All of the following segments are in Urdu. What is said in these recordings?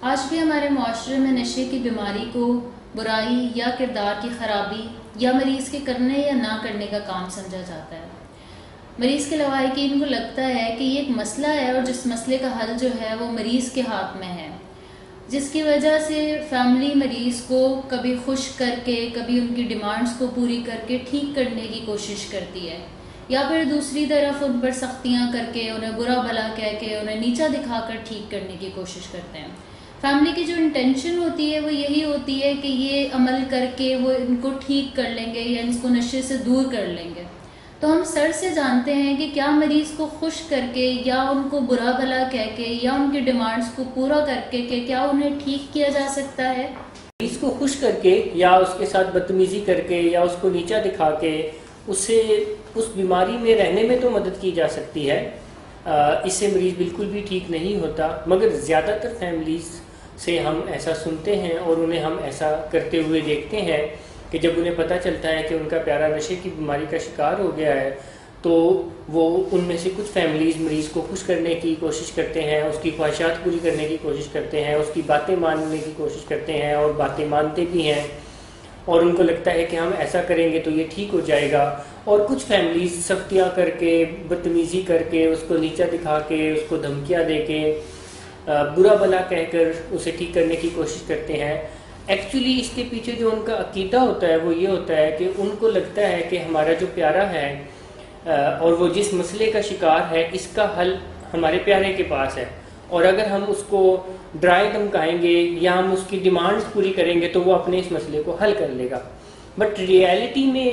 آج بھی ہمارے معاشرے میں نشے کی بیماری کو برائی یا کردار کی خرابی یا مریض کے کرنے یا نہ کرنے کا کام سمجھا جاتا ہے۔ مریض کے لواحقین کو لگتا ہے کہ یہ ایک مسئلہ ہے اور جس مسئلے کا حل جو ہے وہ مریض کے ہاتھ میں ہے، جس کی وجہ سے فیملی مریض کو کبھی خوش کر کے کبھی ان کی ڈیمانڈز کو پوری کر کے ٹھیک کرنے کی کوشش کرتی ہے، یا پھر دوسری طرف ان پر سختیاں کر کے انہیں برا بھلا کہہ کے انہیں نیچا دکھا کر ٹھیک کرنے کی کوشش کرتے ہیں۔ فیملی کی جو انٹینشن ہوتی ہے وہ یہی ہوتی ہے کہ یہ عمل کر کے وہ ان کو ٹھیک کر لیں گے یا ان کو نشے سے دور کر لیں گے۔ تو ہم سر سے جانتے ہیں کہ کیا مریض کو خوش کر کے یا ان کو برا بھلا کہہ کے یا ان کی ڈیمانڈز کو پورا کر کے کہ کیا انہیں ٹھیک کیا جا سکتا ہے؟ مریض کو خوش کر کے یا اس کے ساتھ بدتمیزی کر کے یا اس کو نیچا دکھا کے اسے اس بیماری میں رہنے میں تو مدد کی جا سکتی ہے، اس سے مریض بالکل بھی ٹھیک نہیں ہوتا، مگر زیادہ تر فیملیز سے ہم ایسا سنتے ہیں اور انہیں ہم ایسا کرتے ہوئے دیکھتے ہیں کہ جب انہیں پتہ چلتا ہے کہ ان کا پیارا نشے کی بیماری کا شکار ہو گیا ہے تو وہ ان میں سے کچھ فیملیز مریض کو خوش کرنے کی کوشش کرتے ہیں، اس کی خواہشات پوری کرنے کی کوشش کرتے ہیں، اس کی باتیں ماننے کی کوشش کرتے ہیں اور باتیں مانتے بھی ہیں، اور ان کو لگتا ہے کہ ہم ایسا کریں گے تو یہ ٹھیک ہو جائے گا۔ اور کچھ فیملیز سختیاں کر کے بدتمیزی کر کے اس کو نیچا دکھا کے اس کو دھمکیاں دے کے برا بھلا کہہ کر اسے ٹھیک کرنے کی کوشش کرتے ہیں۔ ایکچولی اس کے پیچھے جو ان کا عقیدہ ہوتا ہے وہ یہ ہوتا ہے کہ ان کو لگتا ہے کہ ہمارا جو پیارا ہے اور وہ جس مسئلے کا شکار ہے اس کا حل ہمارے پیارے کے پاس ہے، اور اگر ہم اس کو ڈرائے دھمکائیں گے یا ہم اس کی ڈیمانڈز پوری کریں گے تو وہ اپنے اس مسئلے کو حل کر لے گا۔ بٹ ریئلٹی میں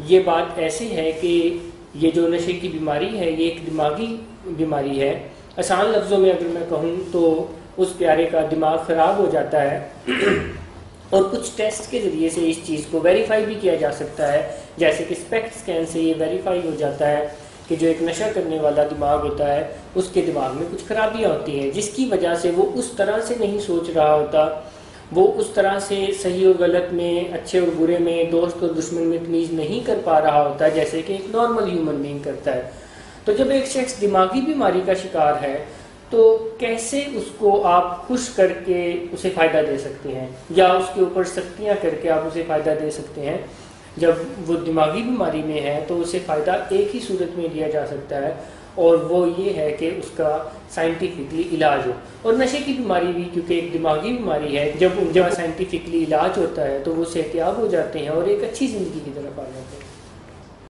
یہ بات ایسے ہے کہ یہ جو نشے کی بیماری ہے یہ ایک دماغی بیماری ہے۔ آسان لفظوں میں اگر میں کہوں تو اس پیارے کا دماغ خراب ہو جاتا ہے اور کچھ ٹیسٹ کے ذریعے سے اس چیز کو ویریفائی بھی کیا جا سکتا ہے، جیسے کہ اسپیکٹ اسکین سے یہ ویریفائی ہو جاتا ہے کہ جو ایک نشہ کرنے والا دماغ ہوتا ہے اس کے دماغ میں کچھ خرابیاں ہوتی ہیں، جس کی وجہ سے وہ اس طرح سے نہیں سوچ رہا ہوتا، وہ اس طرح سے صحیح اور غلط میں، اچھے اور برے میں، دوست اور دشمن میں تمیز نہیں کر پا رہا ہوتا جیسے کہ ایک نارمل ہیومن بینگ کرتا ہے۔ تو جب ایک شخص دماغی بیماری کا شکار ہے تو کیسے اس کو آپ خوش کر کے اسے فائدہ دے سکتے ہیں یا اس کے اوپر سختیاں کر کے آپ اسے فائدہ دے سکتے ہیں؟ جب وہ دماغی بیماری میں ہے تو اسے فائدہ ایک ہی صورت میں دیا جا سکتا ہے، اور وہ یہ ہے کہ اس کا سائنٹیفکلی علاج ہو۔ اور نشے کی بیماری بھی کیونکہ ایک دماغی بیماری ہے، جب سائنٹیفکلی علاج ہوتا ہے تو وہ صحت یاب ہو جاتے ہیں اور ایک اچھی زندگی کی طرف آ جاتے ہیں۔